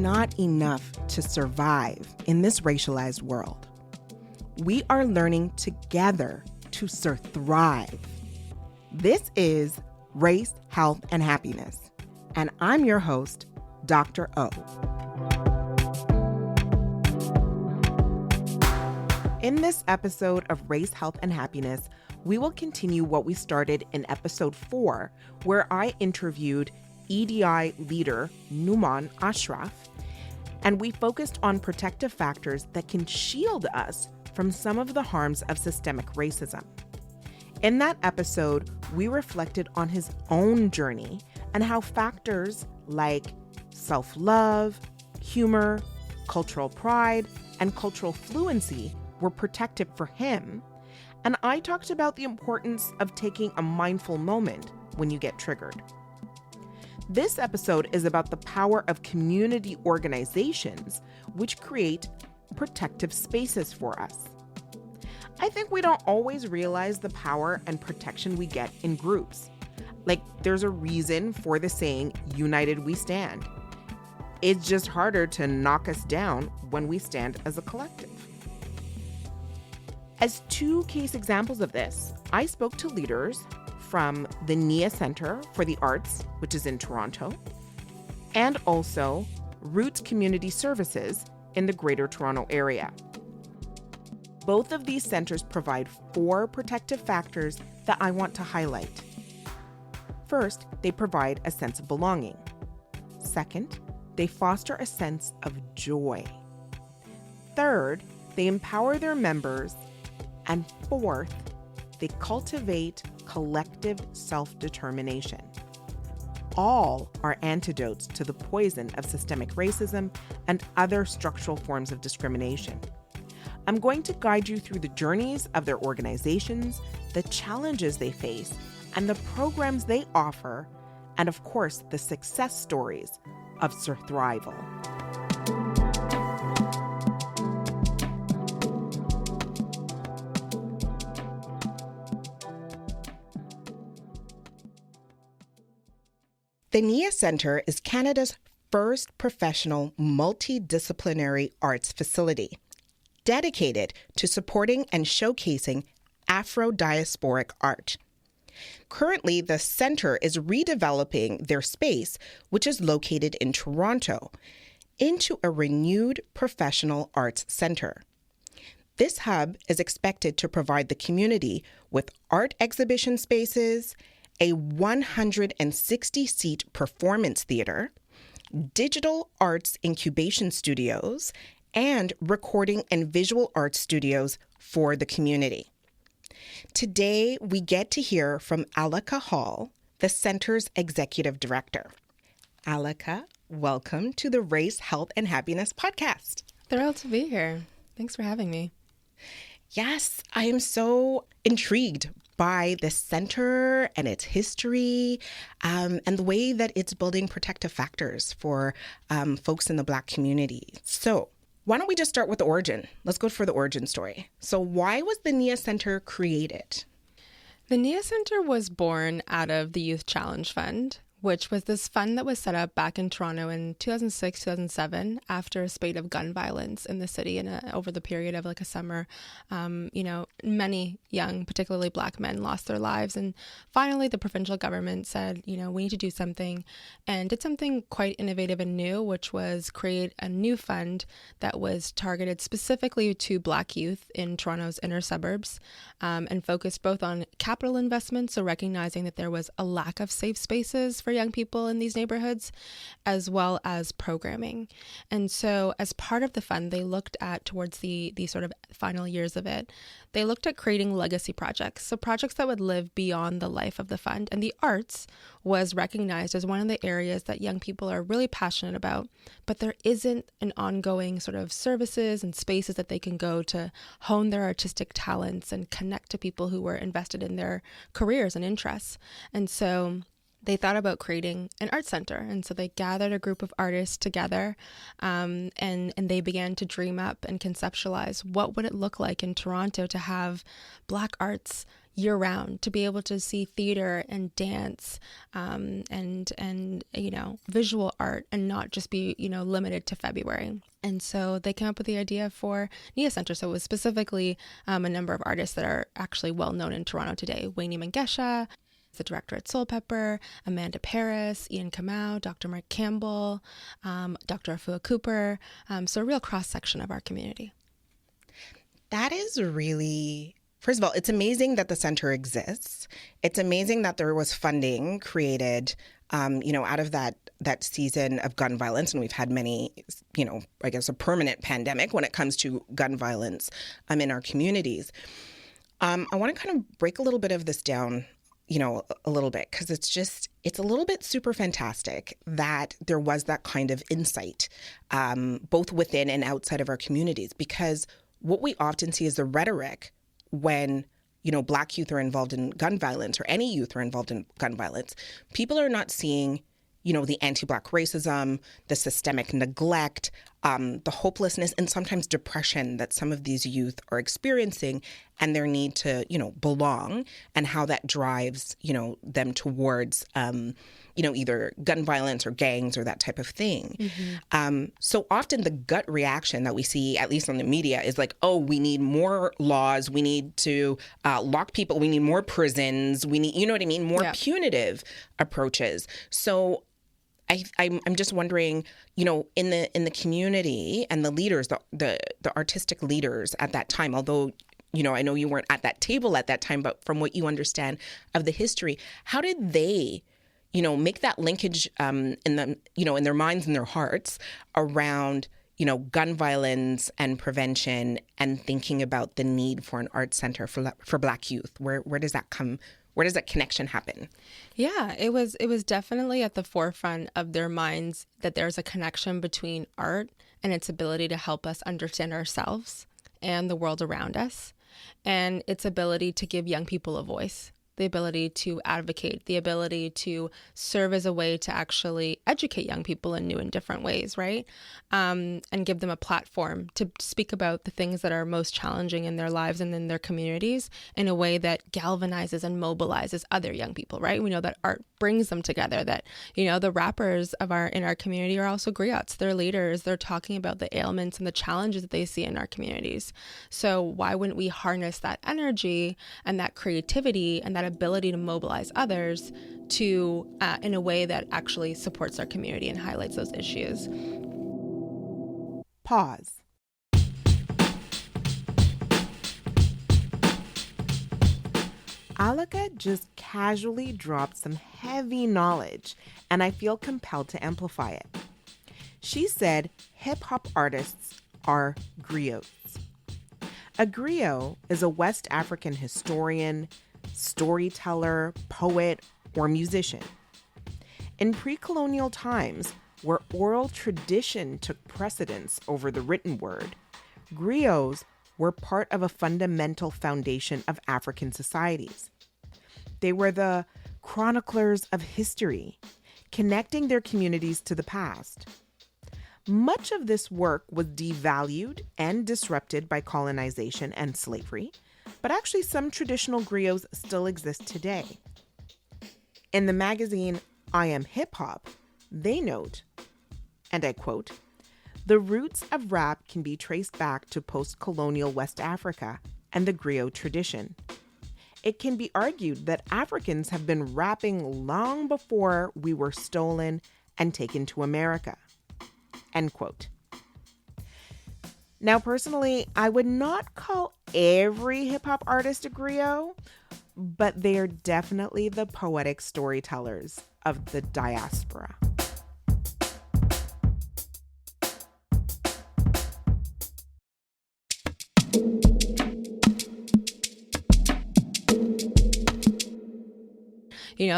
not enough to survive in this racialized world. We are learning together to thrive. This is Race, Health, and Happiness, and I'm your host, Dr. O. In this episode of Race, Health, and Happiness, we will continue what we started in episode 4, where I interviewed EDI leader Nouman Ashraf, and we focused on protective factors that can shield us from some of the harms of systemic racism. In that episode, we reflected on his own journey and how factors like self-love, humor, cultural pride, and cultural fluency were protective for him. And I talked about the importance of taking a mindful moment when you get triggered. This episode is about the power of community organizations, which create protective spaces for us. I think we don't always realize the power and protection we get in groups. Like, there's a reason for the saying, "United we stand." It's just harder to knock us down when we stand as a collective. As two case examples of this, I spoke to leaders from the Nia Centre for the Arts, which is in Toronto, and also Roots Community Services in the Greater Toronto Area. Both of these centers provide 4 protective factors that I want to highlight. First, they provide a sense of belonging. Second, they foster a sense of joy. Third, they empower their members. And fourth, they cultivate collective self-determination. All are antidotes to the poison of systemic racism and other structural forms of discrimination. I'm going to guide you through the journeys of their organizations, the challenges they face, and the programs they offer, and of course, the success stories of survival. The Nia Centre is Canada's first professional multidisciplinary arts facility, dedicated to supporting and showcasing Afro-diasporic art. Currently, the centre is redeveloping their space, which is located in Toronto, into a renewed professional arts centre. This hub is expected to provide the community with art exhibition spaces, a 160-seat performance theater, digital arts incubation studios, and recording and visual arts studios for the community. Today, we get to hear from Alika Hall, the center's executive director. Alika, welcome to the Race, Health, and Happiness podcast. Thrilled to be here. Thanks for having me. Yes, I am so intrigued by the center and its history, and the way that it's building protective factors for folks in the Black community. So why don't we just start with the origin? Let's go for the origin story. So why was the Nia Centre created? The Nia Center was born out of the Youth Challenge Fund, which was this fund that was set up back in Toronto in 2006, 2007, after a spate of gun violence in the city and over the period of like a summer. Many young, particularly Black men, lost their lives. And finally, the provincial government said, we need to do something, and did something quite innovative and new, which was create a new fund that was targeted specifically to Black youth in Toronto's inner suburbs, and focused both on capital investments, so recognizing that there was a lack of safe spaces for young people in these neighborhoods, as well as programming. And so as part of the fund, they looked at, towards the sort of final years of it, they looked at creating legacy projects. So projects that would live beyond the life of the fund. And the arts was recognized as one of the areas that young people are really passionate about, but there isn't an ongoing sort of services and spaces that they can go to hone their artistic talents and connect to people who were invested in their careers and interests. And so they thought about creating an art center. And so they gathered a group of artists together, and they began to dream up and conceptualize what would it look like in Toronto to have Black arts, year round, to be able to see theater and dance and visual art and not just be, limited to February. And so they came up with the idea for Nia Centre. So it was specifically a number of artists that are actually well known in Toronto today. Wayne Mangesha, the director at Soul Pepper, Amanda Paris, Ian Kamau, Dr. Mark Campbell, Dr. Afua Cooper. So a real cross-section of our community. That is really, first of all, it's amazing that the center exists. It's amazing that there was funding created, out of that season of gun violence. And we've had many, I guess a permanent pandemic when it comes to gun violence in our communities. I want to kind of break a little bit of this down, a little bit, because it's a little bit super fantastic that there was that kind of insight, both within and outside of our communities, because what we often see is the rhetoric when, Black youth are involved in gun violence or any youth are involved in gun violence. People are not seeing, the anti-Black racism, the systemic neglect, the hopelessness, and sometimes depression that some of these youth are experiencing, and their need to, belong, and how that drives, them towards, either gun violence or gangs or that type of thing. Mm-hmm. So often the gut reaction that we see, at least on the media, is like, oh, we need more laws. We need to lock people. We need more prisons. We need, more punitive approaches. So I'm just wondering, in the community and the leaders, the artistic leaders at that time, although, I know you weren't at that table at that time, but from what you understand of the history, how did they, make that linkage in their minds and their hearts around, gun violence and prevention, and thinking about the need for an art center for Black youth? Where does that come? Where does that connection happen? Yeah, it was definitely at the forefront of their minds that there's a connection between art and its ability to help us understand ourselves and the world around us, and its ability to give young people a voice, the ability to advocate, the ability to serve as a way to actually educate young people in new and different ways, right? And give them a platform to speak about the things that are most challenging in their lives and in their communities in a way that galvanizes and mobilizes other young people, right? We know that art brings them together, that, the rappers in our community are also griots. They're leaders. They're talking about the ailments and the challenges that they see in our communities. So why wouldn't we harness that energy and that creativity and that ability to mobilize others to in a way that actually supports our community and highlights those issues? Pause. Alaka just casually dropped some heavy knowledge, and I feel compelled to amplify it. She said hip-hop artists are griots. A griot is a West African historian, storyteller, poet, or musician. In pre-colonial times, where oral tradition took precedence over the written word, griots were part of a fundamental foundation of African societies. They were the chroniclers of history, connecting their communities to the past. Much of this work was devalued and disrupted by colonization and slavery, but actually some traditional griots still exist today. In the magazine I Am Hip Hop, they note, and I quote, "The roots of rap can be traced back to post-colonial West Africa and the griot tradition. It can be argued that Africans have been rapping long before we were stolen and taken to America." End quote. Now, personally, I would not call every hip-hop artist a griot, but they are definitely the poetic storytellers of the diaspora.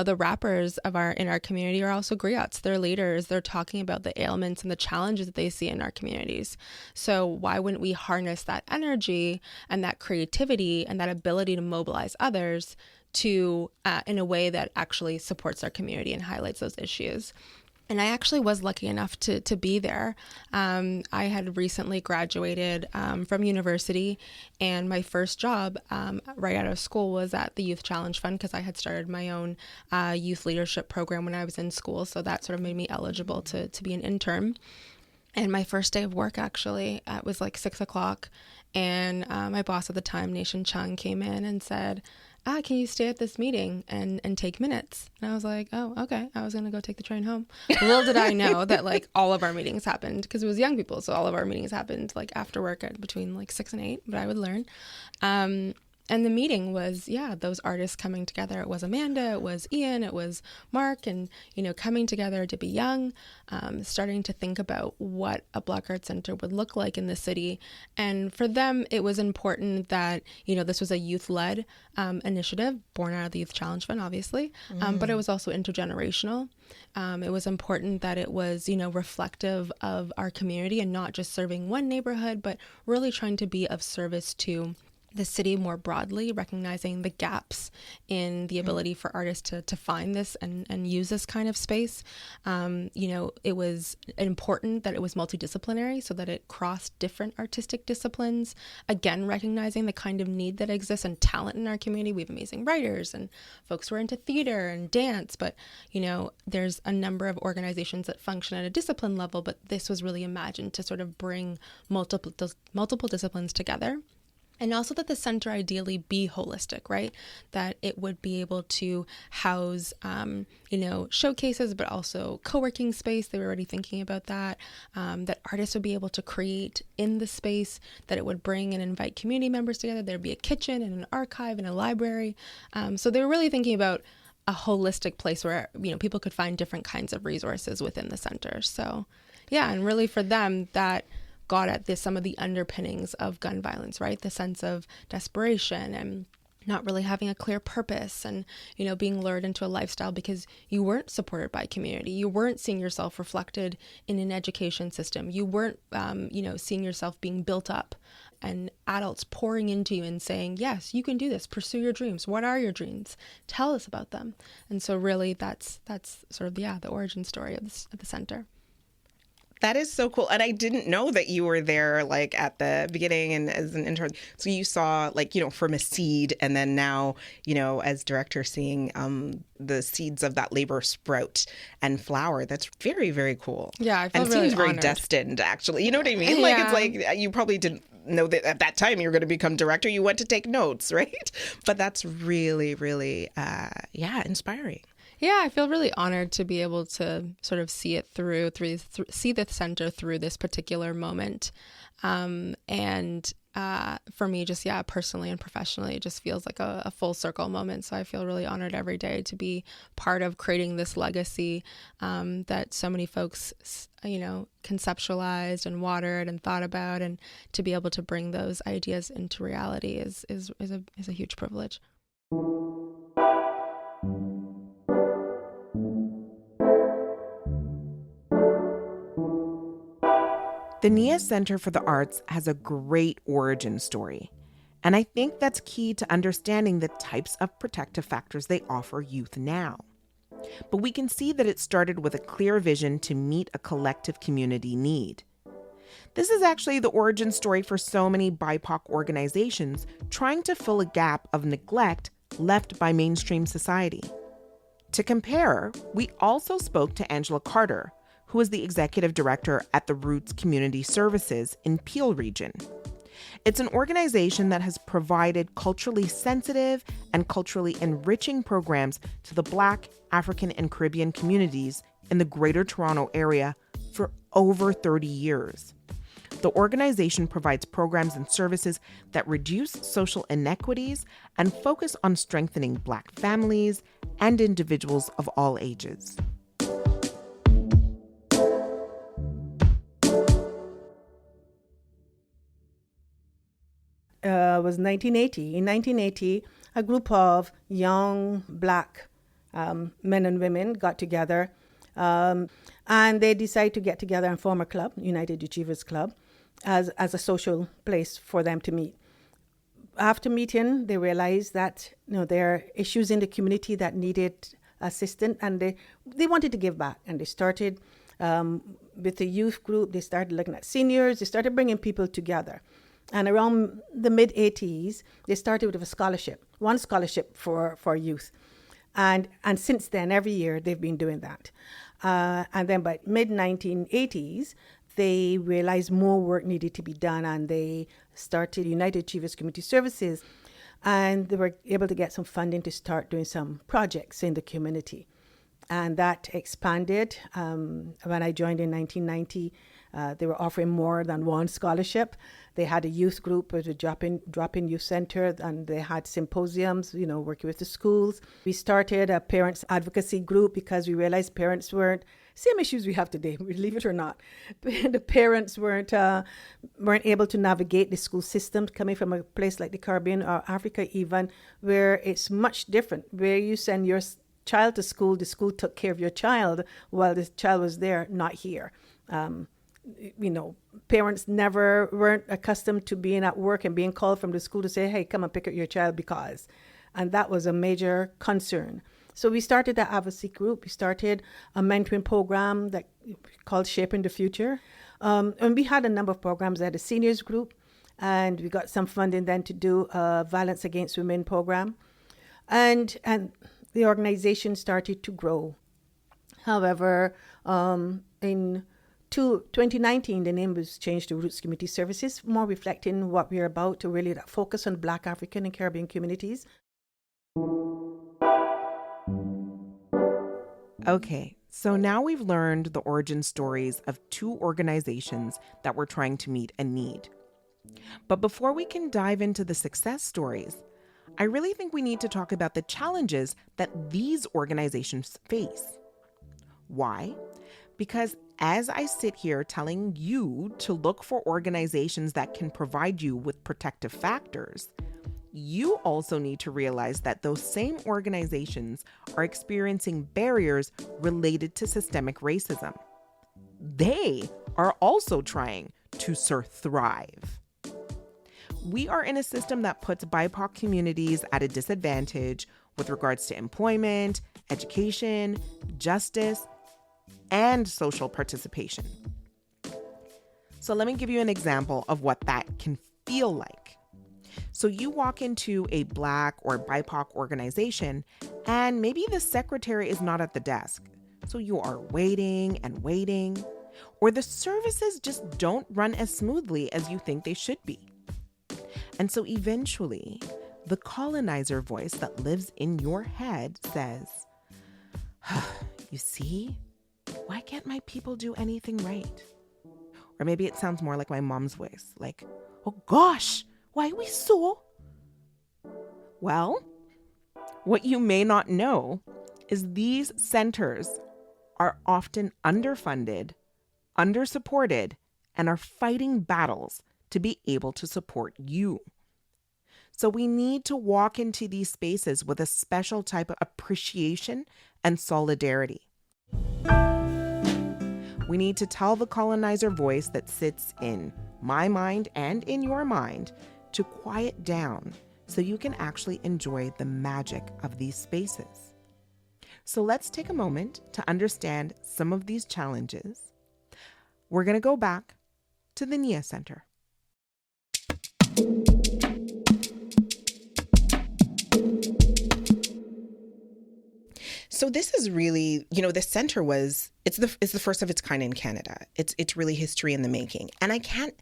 The rappers in our community are also griots. They're leaders. They're talking about the ailments and the challenges that they see in our communities. So why wouldn't we harness that energy and that creativity and that ability to mobilize others to in a way that actually supports our community and highlights those issues? And I actually was lucky enough to be there. I had recently graduated from university, and my first job right out of school was at the Youth Challenge Fund, because I had started my own youth leadership program when I was in school. So that sort of made me eligible to be an intern. And my first day of work, actually, it was like 6:00. And my boss at the time, Nation Chung, came in and said, can you stay at this meeting and take minutes? And I was like, oh, okay. I was going to go take the train home. Little did I know that like all of our meetings happened, because it was young people. So all of our meetings happened like after work at between like 6 and 8, but I would learn. And the meeting was, those artists coming together. It was Amanda, it was Ian, it was Mark, and, coming together to be young, starting to think about what a Black Arts Center would look like in the city. And for them, it was important that, this was a youth-led initiative born out of the Youth Challenge Fund, obviously, but it was also intergenerational. It was important that it was, reflective of our community and not just serving one neighborhood, but really trying to be of service to the city more broadly, recognizing the gaps in the ability for artists to find this and use this kind of space. It was important that it was multidisciplinary, so that it crossed different artistic disciplines. Again, recognizing the kind of need that exists and talent in our community. We have amazing writers and folks who are into theater and dance, but, there's a number of organizations that function at a discipline level, but this was really imagined to sort of bring multiple disciplines together. And also that the center ideally be holistic, right? That it would be able to house, showcases, but also co-working space. They were already thinking about that. That artists would be able to create in the space, that it would bring and invite community members together. There'd be a kitchen and an archive and a library. So they were really thinking about a holistic place where, people could find different kinds of resources within the center. So, and really for them, that got at some of the underpinnings of gun violence, right? The sense of desperation and not really having a clear purpose, and, being lured into a lifestyle because you weren't supported by community. You weren't seeing yourself reflected in an education system. You weren't, seeing yourself being built up and adults pouring into you and saying, yes, you can do this. Pursue your dreams. What are your dreams? Tell us about them. And so really that's sort of, the origin story of the center. That is so cool. And I didn't know that you were there like at the beginning and as an intern. So you saw from a seed, and then now, as director, seeing the seeds of that labor sprout and flower. That's very, very cool. Yeah, I feel and it really seems very honored. destined, actually. You know what I mean? Like, it's like you probably didn't know that at that time you were going to become director. You went to take notes, right? But that's really, really, inspiring. Yeah, I feel really honored to be able to sort of see it see the center through this particular moment. And for me, just, personally and professionally, it just feels like a full circle moment. So I feel really honored every day to be part of creating this legacy that so many folks, conceptualized and watered and thought about, and to be able to bring those ideas into reality is a huge privilege. The Nia Center for the Arts has a great origin story, and I think that's key to understanding the types of protective factors they offer youth now. But we can see that it started with a clear vision to meet a collective community need. This is actually the origin story for so many BIPOC organizations trying to fill a gap of neglect left by mainstream society. To compare, we also spoke to Angela Carter, who is the executive director at the Roots Community Services in Peel Region. It's an organization that has provided culturally sensitive and culturally enriching programs to the Black, African, and Caribbean communities in the Greater Toronto Area for over 30 years. The organization provides programs and services that reduce social inequities and focus on strengthening Black families and individuals of all ages. Was 1980. In 1980, a group of young Black men and women got together, and they decided to get together and form a club, United Achievers Club, as a social place for them to meet. After meeting, they realized that there are issues in the community that needed assistant, and they wanted to give back, and they started with the youth group. They started looking at seniors. They started bringing people together. And around the mid-'80s, they started with one scholarship for youth. And since then, every year, they've been doing that. And then by mid-1980s, they realized more work needed to be done, and they started United Achievers Community Services. And they were able to get some funding to start doing some projects in the community. And that expanded. When I joined in 1990, they were offering more than one scholarship. They had a youth group with a drop-in youth center, and they had symposiums, working with the schools. We started a parents advocacy group because we realized parents weren't, same issues we have today, believe it or not. The parents weren't able to navigate the school system, coming from a place like the Caribbean or Africa even, where it's much different, where you send your child to school, the school took care of your child while the child was there, not here. Parents weren't accustomed to being at work and being called from the school to say, hey, come and pick up your child because. And that was a major concern. So we started that advocacy group. We started a mentoring program that called Shaping the Future. And we had a number of programs. I had a seniors group, and we got some funding then to do a violence against women program. And the organization started to grow. However, in 2019, the name was changed to Roots Community Services, more reflecting what we're about, to really focus on Black, African, and Caribbean communities. Okay, so now we've learned the origin stories of two organizations that we're trying to meet a need. But before we can dive into the success stories, I really think we need to talk about the challenges that these organizations face. Why? Because as I sit here telling you to look for organizations that can provide you with protective factors, you also need to realize that those same organizations are experiencing barriers related to systemic racism. They are also trying to thrive. We are in a system that puts BIPOC communities at a disadvantage with regards to employment, education, justice, and social participation. So let me give you an example of what that can feel like. So you walk into a Black or BIPOC organization, and maybe the secretary is not at the desk. So you are waiting and waiting, or the services just don't run as smoothly as you think they should be. And so eventually, the colonizer voice that lives in your head says, you see, why can't my people do anything right? Or maybe it sounds more like my mom's voice, like, oh gosh, why are we so? Well, what you may not know is these centers are often underfunded, undersupported, and are fighting battles to be able to support you. So we need to walk into these spaces with a special type of appreciation and solidarity. We need to tell the colonizer voice that sits in my mind and in your mind to quiet down so you can actually enjoy the magic of these spaces. So let's take a moment to understand some of these challenges. We're going to go back to the Nia Center. So this is really, the center it's the first of its kind in Canada. It's really history in the making. And I can't,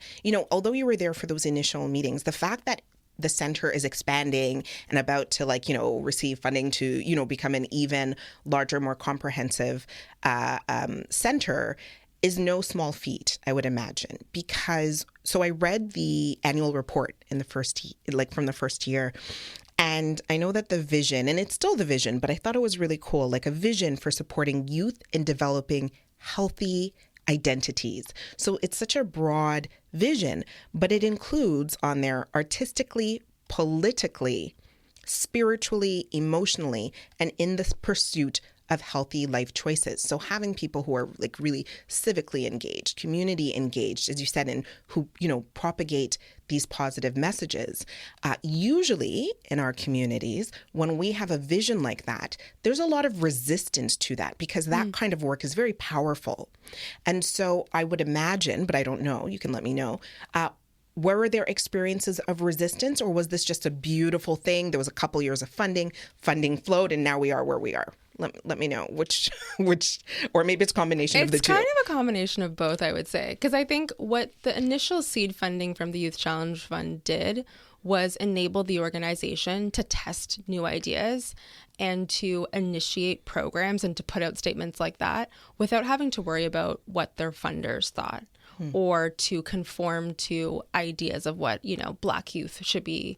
although you were there for those initial meetings, the fact that the center is expanding and about to receive funding to, become an even larger, more comprehensive center is no small feat, I would imagine, because I read the annual report in the from the first year. And I know that the vision, and it's still the vision, but I thought it was really cool, like a vision for supporting youth in developing healthy identities. So it's such a broad vision, but it includes on there artistically, politically, spiritually, emotionally, and in the pursuit of healthy life choices. So having people who are like really civically engaged, community engaged, as you said, and who, propagate these positive messages. Usually in our communities, when we have a vision like that, there's a lot of resistance to that because that kind of work is very powerful. And so I would imagine, but I don't know, you can let me know, were there experiences of resistance, or was this just a beautiful thing? There was a couple years of funding flowed, and now we are where we are. Let me know which, or maybe it's a combination of the two. It's kind of a combination of both, I would say, because I think what the initial seed funding from the Youth Challenge Fund did was enable the organization to test new ideas and to initiate programs and to put out statements like that without having to worry about what their funders thought. Or to conform to ideas of what, Black youth should be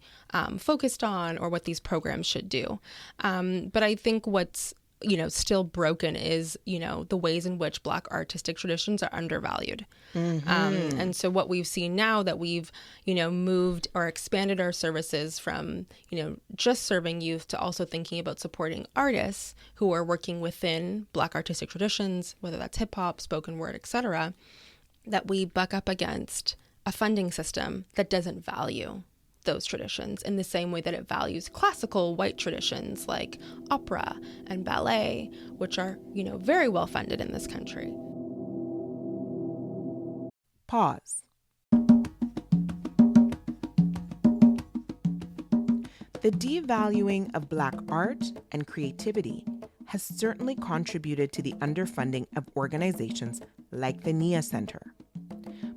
focused on or what these programs should do. But I think what's, still broken is, the ways in which Black artistic traditions are undervalued. And so what we've seen now that we've, moved or expanded our services from, just serving youth to also thinking about supporting artists who are working within Black artistic traditions, whether that's hip hop, spoken word, etc., that we buck up against a funding system that doesn't value those traditions in the same way that it values classical white traditions like opera and ballet, which are, very well funded in this country. Pause. The devaluing of Black art and creativity has certainly contributed to the underfunding of organizations like the Nia Center.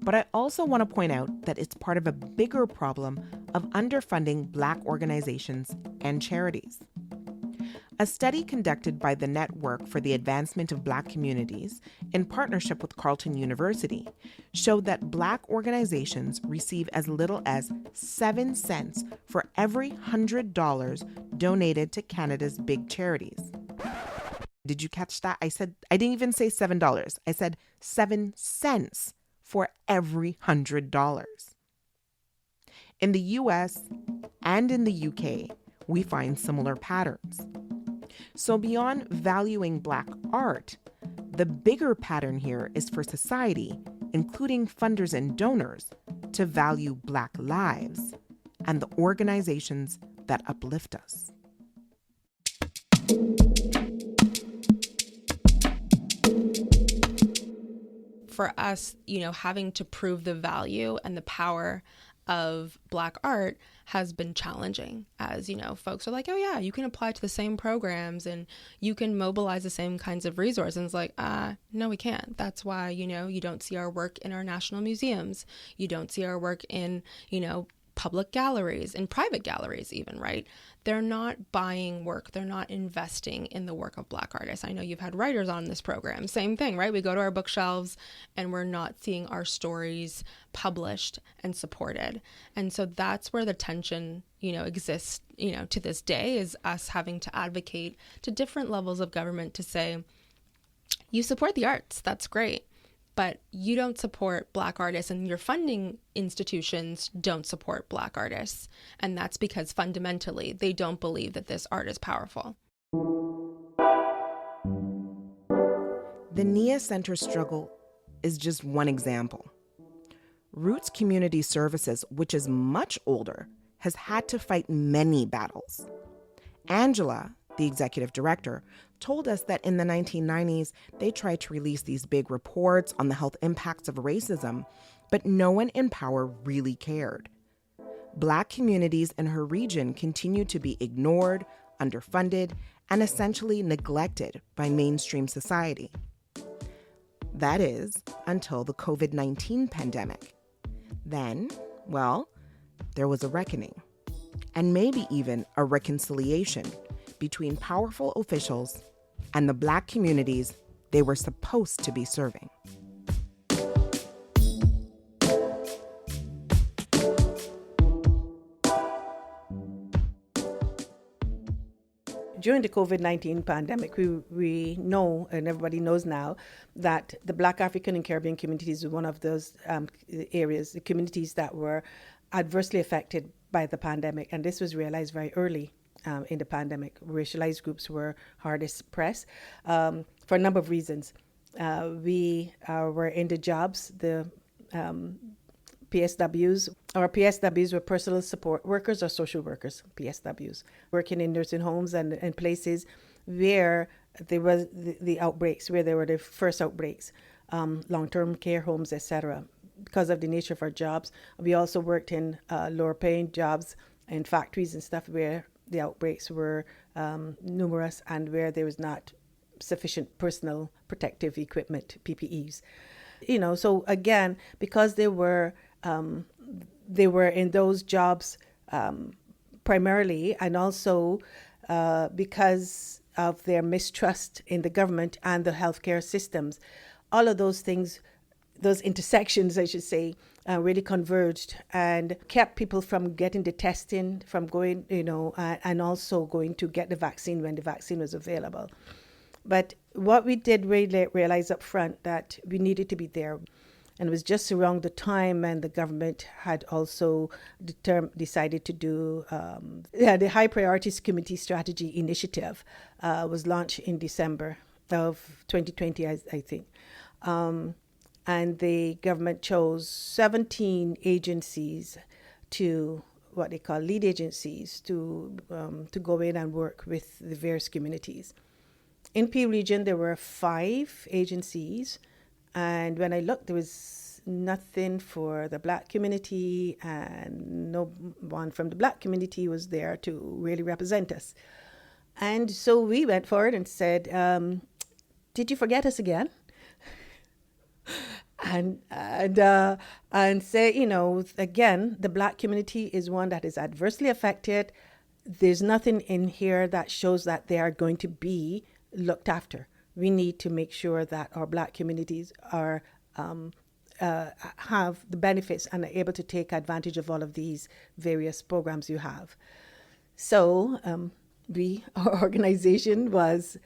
But I also want to point out that it's part of a bigger problem of underfunding Black organizations and charities. A study conducted by the Network for the Advancement of Black Communities in partnership with Carleton University showed that Black organizations receive as little as 7 cents for every $100 donated to Canada's big charities. Did you catch that? I didn't even say $7. I said 7 cents for every $100. In the US and in the UK, we find similar patterns. So beyond valuing Black art, the bigger pattern here is for society, including funders and donors, to value Black lives and the organizations that uplift us. For us, having to prove the value and the power of Black art has been challenging, as, folks are like, oh yeah, you can apply to the same programs and you can mobilize the same kinds of resources. And it's like, no, we can't. That's why, you don't see our work in our national museums. You don't see our work in, public galleries, in private galleries even, right? They're not buying work. They're not investing in the work of Black artists. I know you've had writers on this program. Same thing, right? We go to our bookshelves and we're not seeing our stories published and supported. And so that's where the tension, exists, to this day, is us having to advocate to different levels of government to say, you support the arts, that's great, but you don't support Black artists and your funding institutions don't support Black artists. And that's because fundamentally they don't believe that this art is powerful. The Nia Center struggle is just one example. Roots Community Services, which is much older, has had to fight many battles. Angela, the executive director, told us that in the 1990s, they tried to release these big reports on the health impacts of racism, but no one in power really cared. Black communities in her region continued to be ignored, underfunded, and essentially neglected by mainstream society. That is, until the COVID-19 pandemic. Then, there was a reckoning, and maybe even a reconciliation between powerful officials and the Black communities they were supposed to be serving. During the COVID-19 pandemic, we know, and everybody knows now, that the Black African and Caribbean communities were one of those areas, the communities that were adversely affected by the pandemic. And this was realized very early. in the pandemic. Racialized groups were hardest pressed for a number of reasons. We were in the jobs, the PSWs. Our PSWs were personal support workers or social workers, PSWs, working in nursing homes and places where there was the outbreaks, where there were the first outbreaks, long-term care homes, etc. Because of the nature of our jobs, we also worked in lower-paying jobs in factories and stuff where the outbreaks were numerous and where there was not sufficient personal protective equipment, PPEs. So again, because they were in those jobs primarily, and also because of their mistrust in the government and the healthcare systems, all of those things, those intersections, I should say, really converged and kept people from getting the testing, from going, and also going to get the vaccine when the vaccine was available. But what we did really realize up front that we needed to be there. And it was just around the time when the government had also decided to do the High Priorities Committee Strategy Initiative was launched in December of 2020, I think. And the government chose 17 agencies to what they call lead agencies to go in and work with the various communities. In P region, there were 5 agencies, and when I looked, there was nothing for the Black community, and no one from the Black community was there to really represent us. And so we went forward and said, did you forget us again? And say, again, the Black community is one that is adversely affected. There's nothing in here that shows that they are going to be looked after. We need to make sure that our Black communities are have the benefits and are able to take advantage of all of these various programs you have. So our organization was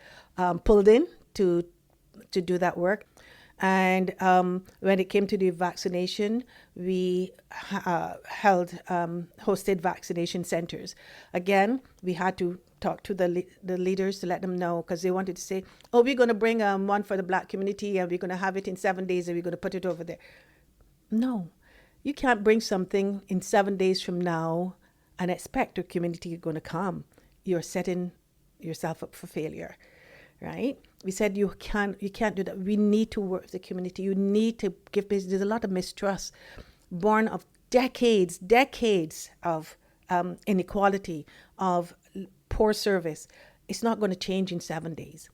pulled in to do that work. And when it came to the vaccination, we hosted vaccination centers. Again, we had to talk to the leaders to let them know, because they wanted to say, we're going to bring one for the Black community and we're going to have it in 7 days and we're going to put it over there. No, you can't bring something in 7 days from now and expect the community is going to come. You're setting yourself up for failure, right? We said you can't do that. We need to work with the community. You need to give business. There's a lot of mistrust born of decades of inequality, of poor service. It's not going to change in 7 days.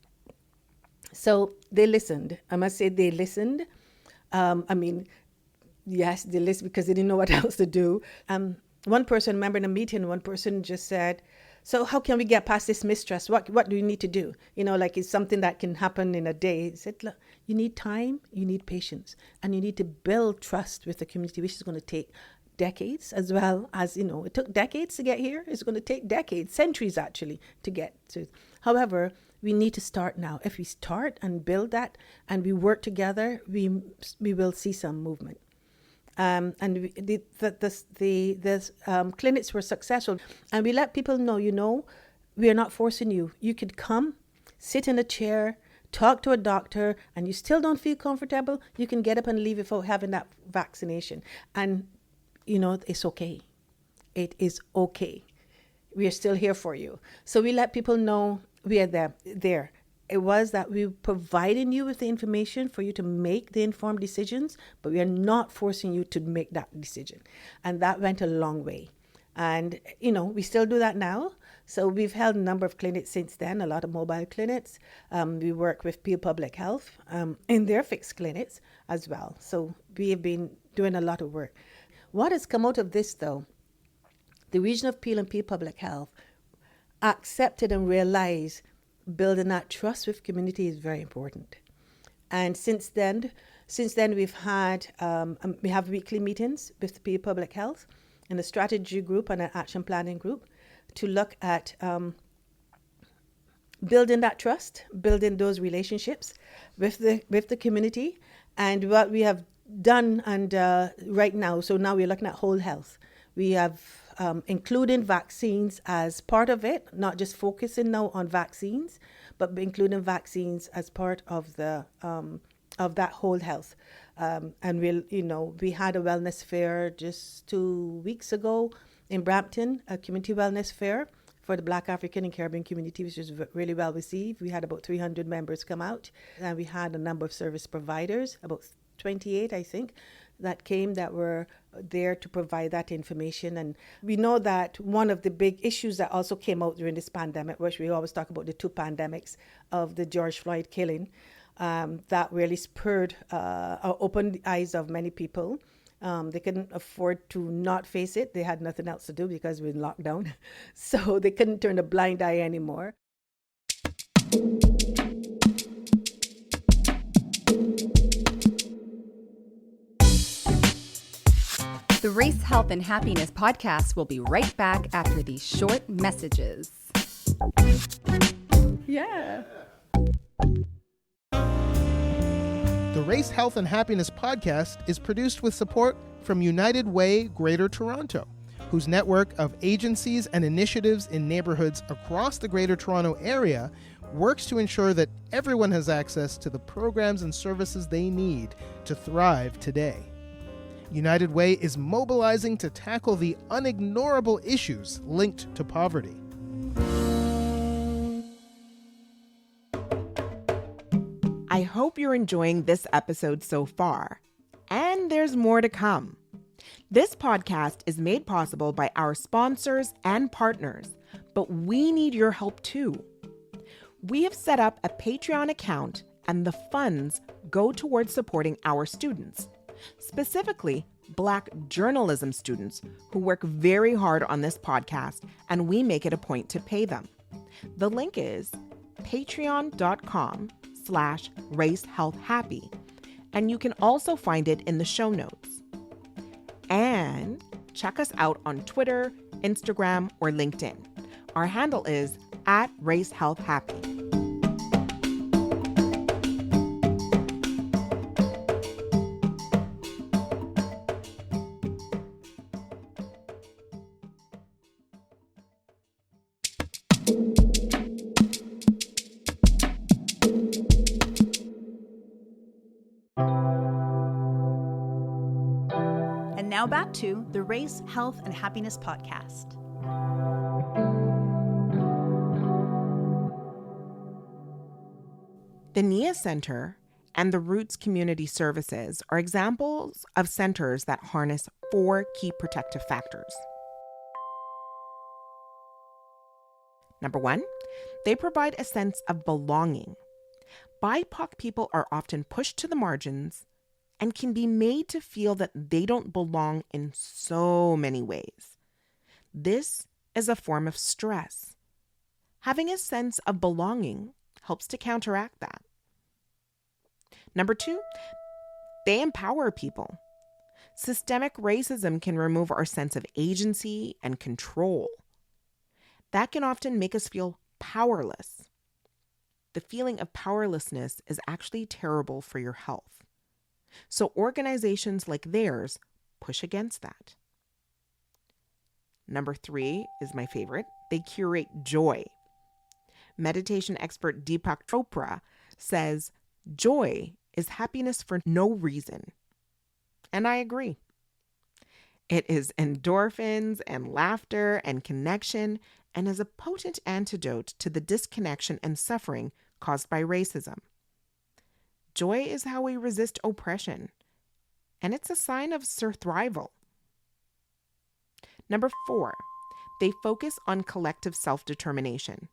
So they listened. I must say they listened. Yes, they listened because they didn't know what else to do. One person, remember in a meeting, one person just said, so how can we get past this mistrust? What do you need to do? Like it's something that can happen in a day. He said, look, you need time, you need patience, and you need to build trust with the community, which is going to take decades, as well as, it took decades to get here. It's going to take decades, centuries actually, to get to. However, we need to start now. If we start and build that and we work together, we will see some movement. And the clinics were successful. And we let people know, we are not forcing you. You could come, sit in a chair, talk to a doctor, and you still don't feel comfortable, you can get up and leave without having that vaccination. And, it's okay. It is okay. We are still here for you. So we let people know we are there. It was that we were providing you with the information for you to make the informed decisions, but we are not forcing you to make that decision. And that went a long way. And, we still do that now. So we've held a number of clinics since then, a lot of mobile clinics. We work with Peel Public Health in their fixed clinics as well. So we have been doing a lot of work. What has come out of this, though, the region of Peel and Peel Public Health accepted and realized building that trust with community is very important. And since then we've had, we have weekly meetings with the Peel Public Health and a strategy group and an action planning group to look at building that trust, building those relationships with the community. And what we have done, and right now, so now we're looking at whole health. We have including vaccines as part of it, not just focusing now on vaccines, but including vaccines as part of the of that whole health. And we had a wellness fair just 2 weeks ago in Brampton, a community wellness fair for the Black African and Caribbean community, which was really well received. We had about 300 members come out, and we had a number of service providers, about 28, I think, that came that were there to provide that information. And we know that one of the big issues that also came out during this pandemic, which we always talk about the two pandemics of the George Floyd killing, that really spurred or opened the eyes of many people. They couldn't afford to not face it. They had nothing else to do because we're in lockdown. So they couldn't turn a blind eye anymore. The Race, Health, and Happiness podcast will be right back after these short messages. Yeah. The Race, Health, and Happiness podcast is produced with support from United Way Greater Toronto, whose network of agencies and initiatives in neighborhoods across the Greater Toronto area works to ensure that everyone has access to the programs and services they need to thrive today. United Way is mobilizing to tackle the unignorable issues linked to poverty. I hope you're enjoying this episode so far, and there's more to come. This podcast is made possible by our sponsors and partners, but we need your help too. We have set up a Patreon account, and the funds go towards supporting our students, specifically Black journalism students who work very hard on this podcast, and we make it a point to pay them. The link is patreon.com/RaceHealth&Happy, and you can also find it in the show notes. And check us out on Twitter, Instagram, or LinkedIn. Our handle is @RaceHealth&Happy. And now back to the Race, Health, and Happiness podcast. The Nia Center and the Roots Community Services are examples of centers that harness 4 key protective factors. Number 1, they provide a sense of belonging. BIPOC people are often pushed to the margins and can be made to feel that they don't belong in so many ways. This is a form of stress. Having a sense of belonging helps to counteract that. Number 2, they empower people. Systemic racism can remove our sense of agency and control. That can often make us feel powerless. The feeling of powerlessness is actually terrible for your health. So organizations like theirs push against that. Number 3 is my favorite. They curate joy. Meditation expert Deepak Chopra says, joy is happiness for no reason. And I agree. It is endorphins and laughter and connection, and is a potent antidote to the disconnection and suffering caused by racism. Joy is how we resist oppression, and it's a sign of survival. Number 4, they focus on collective self-determination.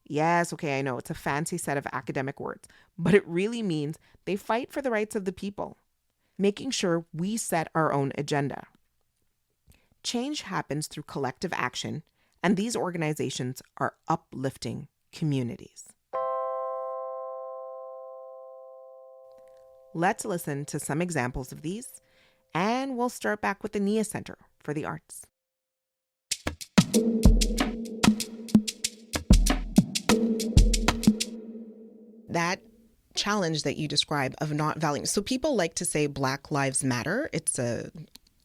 Yes, okay, I know it's a fancy set of academic words, but it really means they fight for the rights of the people, making sure we set our own agenda. Change happens through collective action, and these organizations are uplifting communities. Let's listen to some examples of these, and we'll start back with the Nia Center for the Arts. That challenge that you describe of not valuing. So people like to say Black Lives Matter. It's a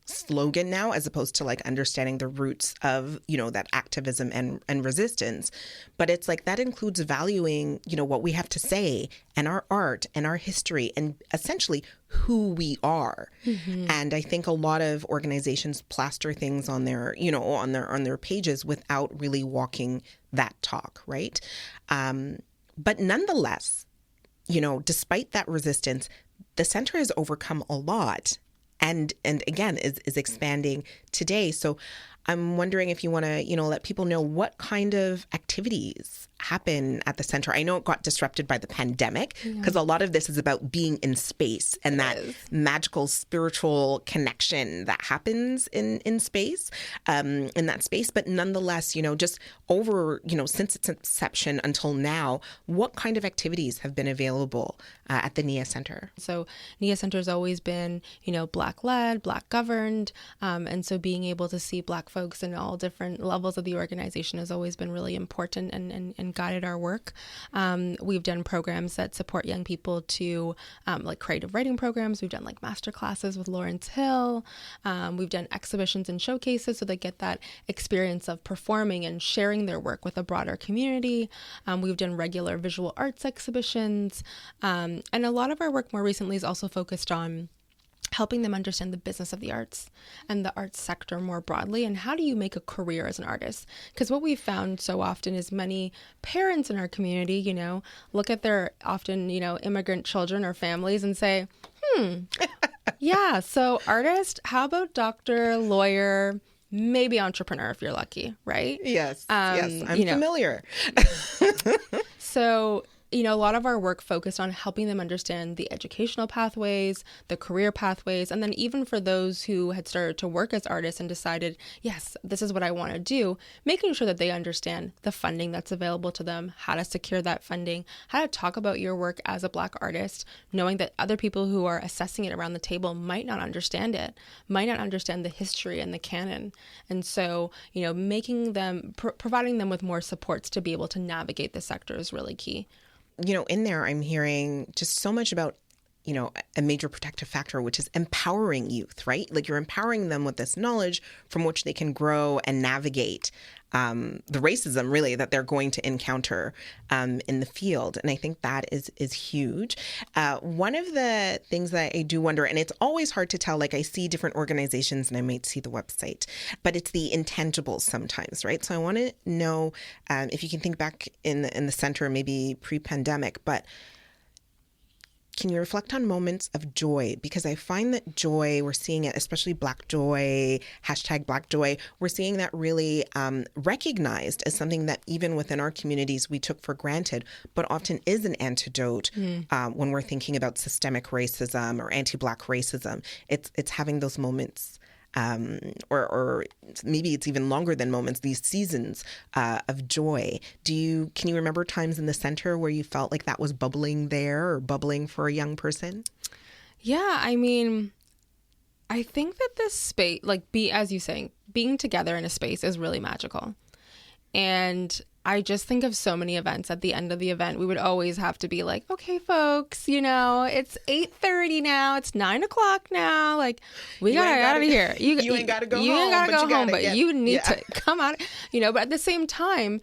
slogan now, as opposed to like understanding the roots of, that activism and resistance. But it's like that includes valuing, what we have to say and our art and our history and essentially who we are. And I think a lot of organizations plaster things on their, on their pages without really walking that talk, right? But nonetheless, despite that resistance, the center has overcome a lot and again is expanding today. So I'm wondering if you want to, let people know what kind of activities happen at the center. I know it got disrupted by the pandemic because a lot of this is about being in space and that magical spiritual connection that happens in space, in that space. But nonetheless, just over, since its inception until now, what kind of activities have been available at the NIA Center? So NIA Center has always been, Black-led, Black-governed. And so being able to see Black folks in all different levels of the organization has always been really important and guided our work. We've done programs that support young people to like creative writing programs. We've done like master classes with Lawrence Hill. We've done exhibitions and showcases so they get that experience of performing and sharing their work with a broader community. We've done regular visual arts exhibitions. And a lot of our work more recently is also focused on helping them understand the business of the arts and the arts sector more broadly, and how do you make a career as an artist? Because what we've found so often is many parents in our community, look at their often, immigrant children or families and say, yeah, so artist, how about doctor, lawyer, maybe entrepreneur if you're lucky, right? Yes, yes, I'm familiar. So a lot of our work focused on helping them understand the educational pathways, the career pathways, and then even for those who had started to work as artists and decided, yes, this is what I want to do, making sure that they understand the funding that's available to them, how to secure that funding, how to talk about your work as a Black artist, knowing that other people who are assessing it around the table might not understand it, might not understand the history and the canon. And so, making them, providing them with more supports to be able to navigate the sector is really key. In there, I'm hearing just so much about, a major protective factor, which is empowering youth, right? Like you're empowering them with this knowledge from which they can grow and navigate the racism really that they're going to encounter in the field. And I think that is huge. One of the things that I do wonder, and it's always hard to tell, like I see different organizations and I might see the website, but it's the intangibles sometimes, right? So I want to know if you can think back in the center, maybe pre-pandemic, but can you reflect on moments of joy? Because I find that joy, we're seeing it, especially Black joy, #Black joy, we're seeing that really recognized as something that even within our communities we took for granted, but often is an antidote when we're thinking about systemic racism or anti-Black racism. It's having those moments. Or maybe it's even longer than moments, these seasons of joy. Can you remember times in the center where you felt like that was bubbling there or bubbling for a young person? Yeah, I mean, I think that this space, as you saying, being together in a space is really magical. And I just think of so many events. At the end of the event, we would always have to be like, okay, folks, it's 8:30 now. It's 9 o'clock now. Like, we got to get out of here. You ain't got to go home. You ain't got to go home, but you need to come out. But at the same time,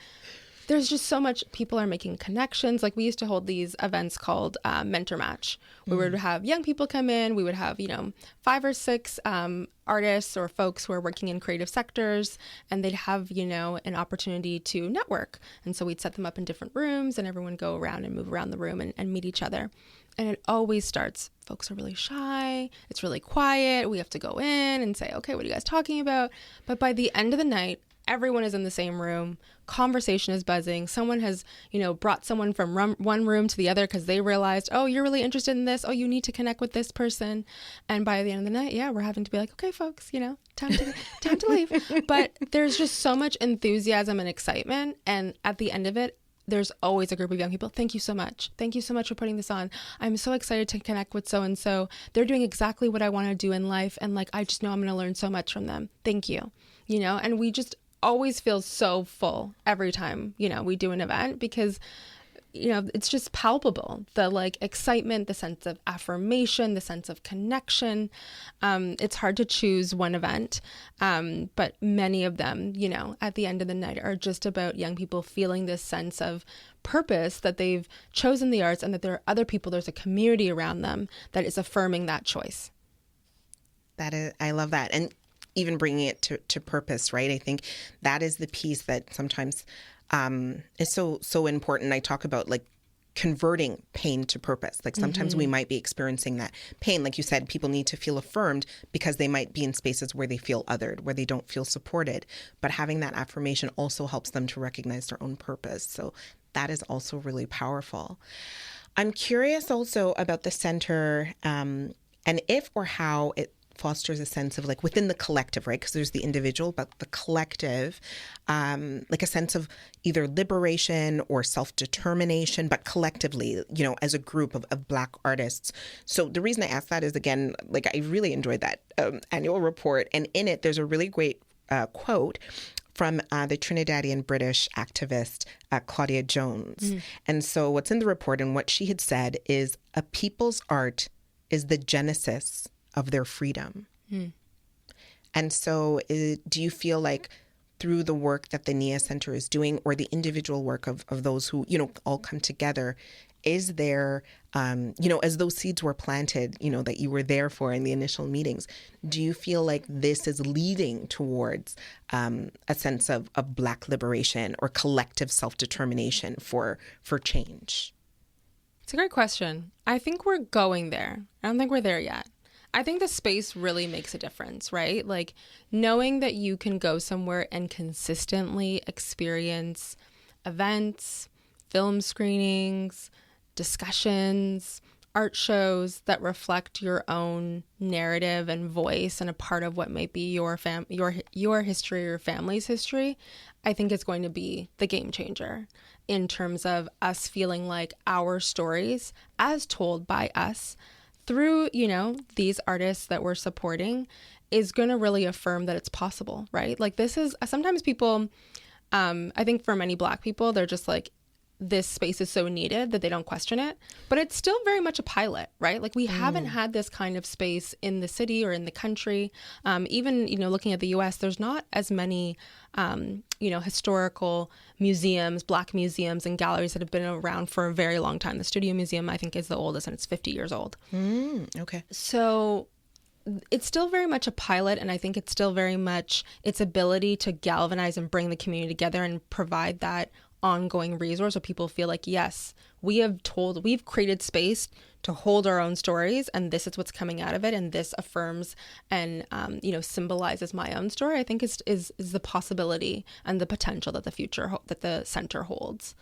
there's just so much, people are making connections. Like we used to hold these events called Mentor Match. We would have young people come in. We would have, 5 or 6 artists or folks who are working in creative sectors, and they'd have, an opportunity to network. And so we'd set them up in different rooms and everyone go around and move around the room and meet each other. And it always starts, folks are really shy. It's really quiet. We have to go in and say, okay, what are you guys talking about? But by the end of the night, everyone is in the same room. Conversation is buzzing. Someone has, brought someone from one room to the other because they realized, oh, you're really interested in this. Oh, you need to connect with this person. And by the end of the night, we're having to be like, okay, folks, time to leave. But there's just so much enthusiasm and excitement. And at the end of it, there's always a group of young people. Thank you so much. Thank you so much for putting this on. I'm so excited to connect with so-and-so. They're doing exactly what I want to do in life. And I just know I'm going to learn so much from them. Thank you. And we just always feel so full every time, we do an event, because it's just palpable. The like excitement, the sense of affirmation, the sense of connection. It's hard to choose one event, but many of them, at the end of the night are just about young people feeling this sense of purpose, that they've chosen the arts and that there are other people, there's a community around them that is affirming that choice. I love that. And even bringing it to purpose, right? I think that is the piece that sometimes is so important. I talk about like converting pain to purpose. Like sometimes we might be experiencing that pain. Like you said, people need to feel affirmed because they might be in spaces where they feel othered, where they don't feel supported. But having that affirmation also helps them to recognize their own purpose. So that is also really powerful. I'm curious also about the center and if or how it fosters a sense of like within the collective, right? Because there's the individual, but the collective, like a sense of either liberation or self-determination, but collectively, as a group of Black artists. So the reason I ask that is, again, like I really enjoyed that annual report. And in it, there's a really great quote from the Trinidadian British activist Claudia Jones. And so what's in the report and what she had said is a people's art is the genesis of their freedom. And so do you feel like through the work that the NIA Center is doing or the individual work of those who, all come together, is there, as those seeds were planted, that you were there for in the initial meetings, do you feel like this is leading towards a sense of Black liberation or collective self-determination for change? It's a great question. I think we're going there. I don't think we're there yet. I think the space really makes a difference, right? Like knowing that you can go somewhere and consistently experience events, film screenings, discussions, art shows that reflect your own narrative and voice and a part of what might be your history or your family's history, I think it's going to be the game changer in terms of us feeling like our stories as told by us through, these artists that we're supporting is going to really affirm that it's possible, right? Like this is, sometimes people, I think for many Black people, they're just like, this space is so needed that they don't question it, but it's still very much a pilot, right? Like we haven't had this kind of space in the city or in the country. Even, looking at the US, there's not as many, historical museums, Black museums and galleries that have been around for a very long time. The Studio Museum, I think, is the oldest and it's 50 years old. Okay. So it's still very much a pilot, and I think it's still very much its ability to galvanize and bring the community together and provide that ongoing resource where people feel like, yes, we've created space to hold our own stories, and this is what's coming out of it, and this affirms and symbolizes my own story. I think is the possibility and the potential that the center holds.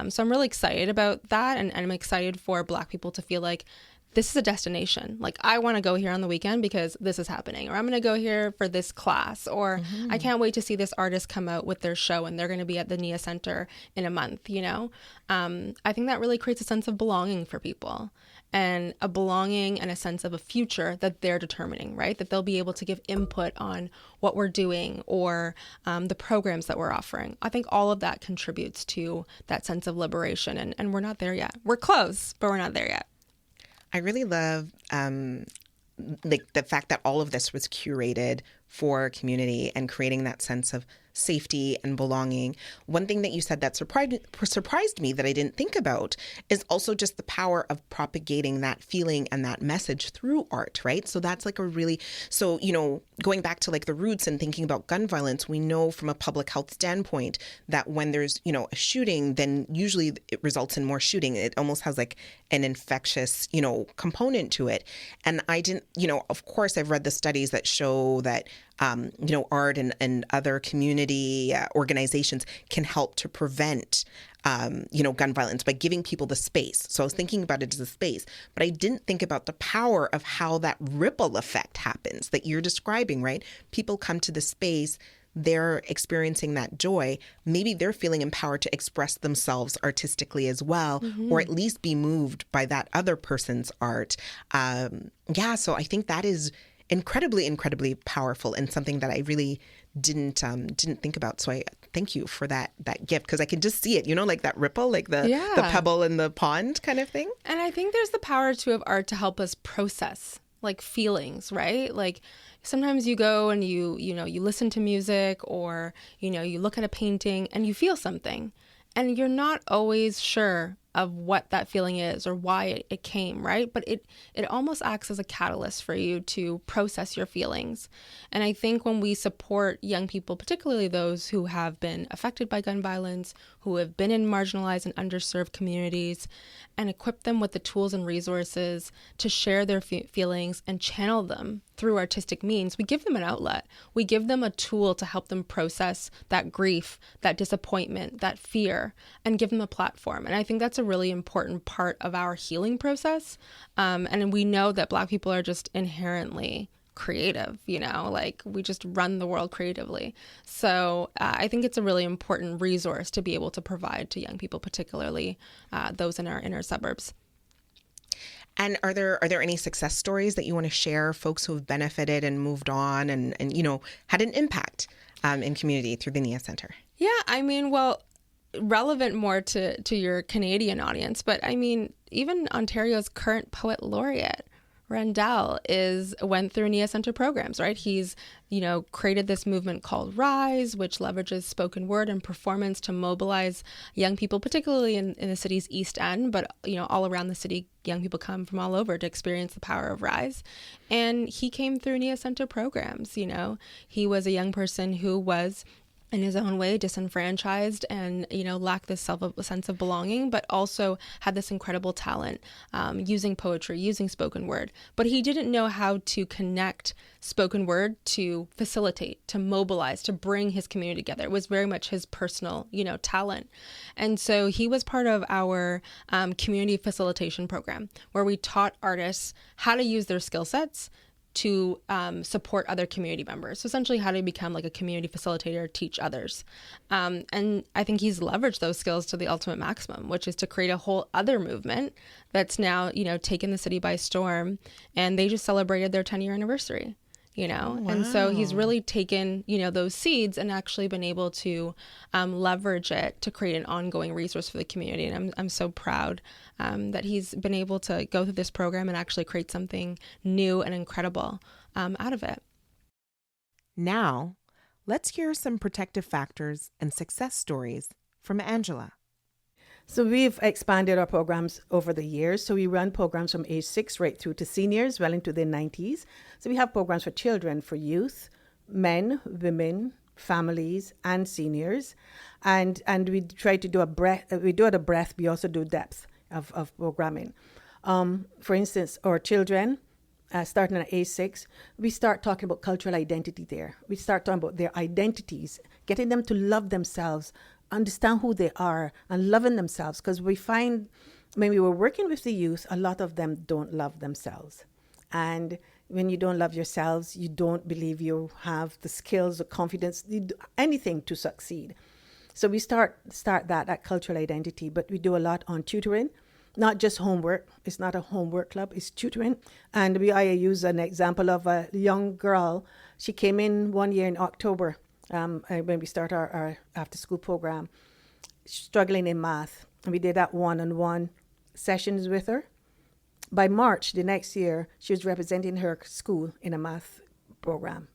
So I'm really excited about that, and I'm excited for Black people to feel like this is a destination. Like I want to go here on the weekend because this is happening, or I'm going to go here for this class, or I can't wait to see this artist come out with their show and they're going to be at the NIA Center in a month, I think that really creates a sense of belonging for people, and a belonging and a sense of a future that they're determining, right? That they'll be able to give input on what we're doing or the programs that we're offering. I think all of that contributes to that sense of liberation, and we're not there yet. We're close, but we're not there yet. I really love the fact that all of this was curated for community and creating that sense of safety and belonging. One thing that you said that surprised me that I didn't think about is also just the power of propagating that feeling and that message through art, right? So that's like going back to like the roots and thinking about gun violence, we know from a public health standpoint that when there's, a shooting, then usually it results in more shooting. It almost has like an infectious, component to it. And I didn't, of course, I've read the studies that show that art and other community organizations can help to prevent, gun violence by giving people the space. So I was thinking about it as a space, but I didn't think about the power of how that ripple effect happens that you're describing, right? People come to the space, they're experiencing that joy. Maybe they're feeling empowered to express themselves artistically as well, or at least be moved by that other person's art. So I think that is incredibly, incredibly powerful and something that I really didn't think about. So I thank you for that gift, because I can just see it, like that ripple, like the pebble in the pond kind of thing. And I think there's the power too of art to help us process like feelings, right? Like sometimes you go and you listen to music, or you look at a painting and you feel something, and you're not always sure of what that feeling is or why it came, right? But it almost acts as a catalyst for you to process your feelings. And I think when we support young people, particularly those who have been affected by gun violence, who have been in marginalized and underserved communities, and equip them with the tools and resources to share their feelings and channel them through artistic means, we give them an outlet. We give them a tool to help them process that grief, that disappointment, that fear, and give them a platform. And I think that's a really important part of our healing process. And we know that Black people are just inherently creative, like we just run the world creatively. So I think it's a really important resource to be able to provide to young people, particularly those in our inner suburbs. And are there any success stories that you want to share, folks who have benefited and moved on and had an impact in community through the Nia Center? Yeah, I mean, well, relevant more to your Canadian audience, but I mean, even Ontario's current poet laureate, Randall, went through Nia Center programs, right? He's, created this movement called Rise, which leverages spoken word and performance to mobilize young people, particularly in the city's East End, but, all around the city, young people come from all over to experience the power of Rise. And he came through Nia Center programs, He was a young person who was in his own way disenfranchised and, lacked this sense of belonging, but also had this incredible talent using poetry, using spoken word. But he didn't know how to connect spoken word to facilitate, to mobilize, to bring his community together. It was very much his personal, talent. And so he was part of our community facilitation program, where we taught artists how to use their skill sets to support other community members. So essentially how to become like a community facilitator, teach others. And I think he's leveraged those skills to the ultimate maximum, which is to create a whole other movement that's now, taken the city by storm. And they just celebrated their 10-year anniversary. Wow. And so he's really taken, those seeds and actually been able to leverage it to create an ongoing resource for the community. And I'm so proud that he's been able to go through this program and actually create something new and incredible out of it. Now, let's hear some protective factors and success stories from Angela. So we've expanded our programs over the years. So we run programs from age 6 right through to seniors, well into their 90s. So we have programs for children, for youth, men, women, families, and seniors. And we try to do we do it a breadth, we also do depth of programming. For instance, our children, starting at age 6, we start talking about cultural identity there. We start talking about their identities, getting them to love themselves, understand who they are, and loving themselves. Because we find when we were working with the youth, a lot of them don't love themselves. And when you don't love yourselves, you don't believe you have the skills, the confidence, anything to succeed. So we start that at cultural identity, but we do a lot on tutoring, not just homework. It's not a homework club, it's tutoring. And I use an example of a young girl. She came in one year in October, when we start our after-school program, struggling in math. And we did that one-on-one sessions with her. By March the next year, she was representing her school in a math program.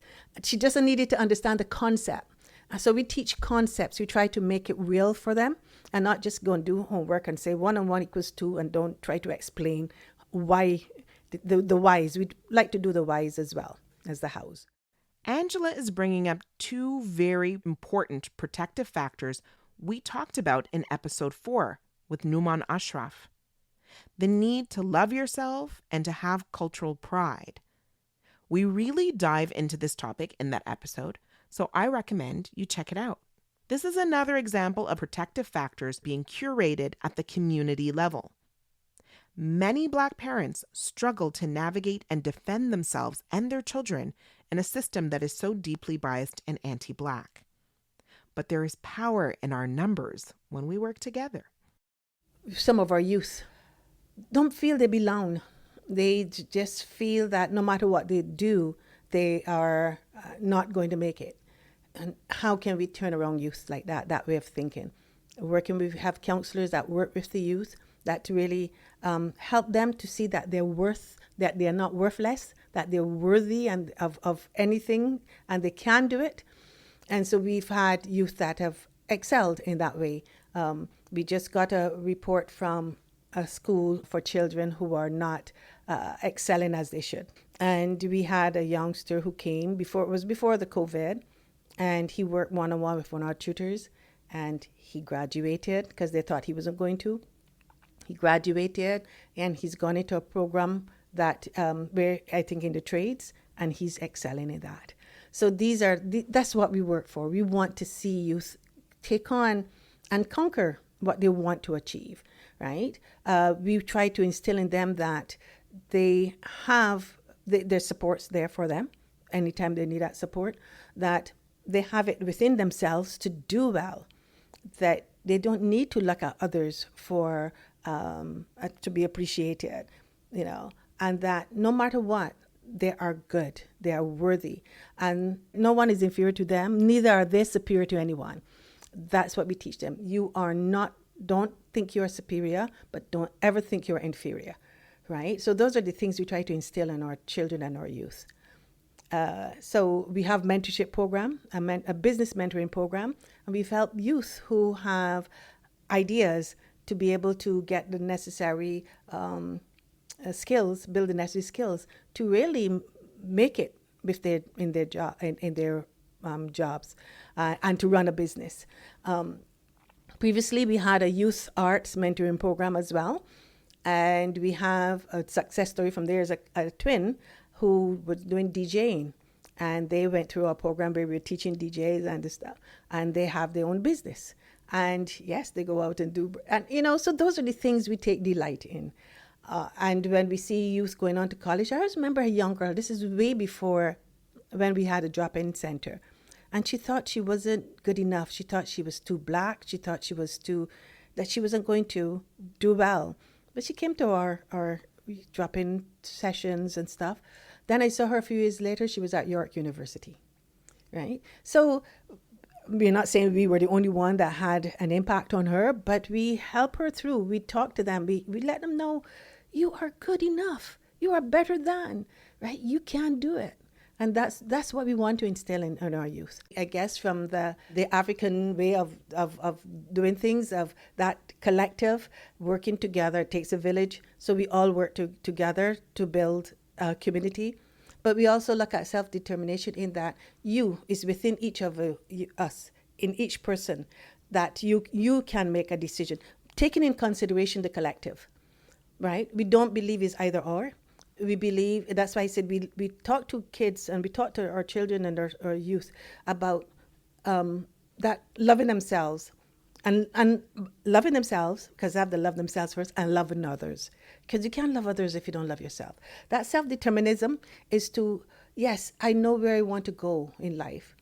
She just needed to understand the concept. So we teach concepts. We try to make it real for them and not just go and do homework and say 1 and 1 equals 2 and don't try to explain why the whys. We'd like to do the whys as well as the hows. Angela is bringing up 2 very important protective factors we talked about in episode 4 with Nouman Ashraf. The need to love yourself and to have cultural pride. We really dive into this topic in that episode, so I recommend you check it out. This is another example of protective factors being curated at the community level. Many Black parents struggle to navigate and defend themselves and their children in a system that is so deeply biased and anti-Black. But there is power in our numbers when we work together. Some of our youth don't feel they belong. They just feel that no matter what they do, they are not going to make it. And how can we turn around youth like that way of thinking? Working with, have counselors that work with the youth that really help them to see that that they're not worthless, that they're worthy and of anything, and they can do it. And so we've had youth that have excelled in that way. We just got a report from a school for children who are not excelling as they should. And we had a youngster who came before the COVID, and he worked one-on-one with one of our tutors, and he graduated because they thought he wasn't going to. He graduated, and he's gone into a program that where I think in the trades, and he's excelling in that. So that's what we work for. We want to see youth take on and conquer what they want to achieve, right? We try to instill in them that they have their supports there for them anytime they need that support, that they have it within themselves to do well, that they don't need to look at others for to be appreciated, and that no matter what, they are good, they are worthy, and no one is inferior to them, neither are they superior to anyone. That's what we teach them. Don't think you're superior, but don't ever think you're inferior, right? So those are the things we try to instill in our children and our youth. So we have mentorship program, a business mentoring program, and we've helped youth who have ideas to be able to get the necessary skills, build the necessary skills to really make it in their jobs, and to run a business. Previously, we had a youth arts mentoring program as well, and we have a success story from there is a twin who was doing DJing, and they went through a program where we were teaching DJs and stuff, and they have their own business. And yes, they go out and do, and so those are the things we take delight in. And when we see youth going on to college, I always remember a young girl, this is way before when we had a drop-in center, and she thought she wasn't good enough. She thought she was too black. She thought that she wasn't going to do well. But she came to our drop-in sessions and stuff. Then I saw her a few years later. She was at York University, right? So we're not saying we were the only one that had an impact on her, but we help her through. We talk to them. We let them know, you are good enough. You are better than, right? You can do it. And that's what we want to instill in our youth. I guess from the African way of doing things, of that collective, working together, it takes a village. So we all work together to build a community. But we also look at self-determination in that you is within each of us, in each person, that you can make a decision, taking in consideration the collective, right? We don't believe it's either or. We believe, that's why I said we talk to kids and we talk to our children and our youth about that loving themselves and loving themselves, because they have to love themselves first, and loving others, because you can't love others if you don't love yourself. That self-determinism is to, yes, I know where I want to go in life,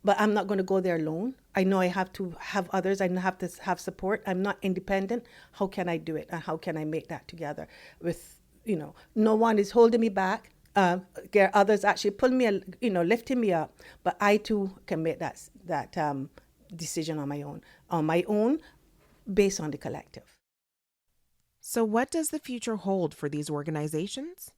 but I'm not going to go there alone. I know I have to have others. I have to have support. I'm not independent. How can I do it? And how can I make that together with, no one is holding me back. There are others actually pulling me, lifting me up, but I too can make that decision on my own, based on the collective. So what does the future hold for these organizations?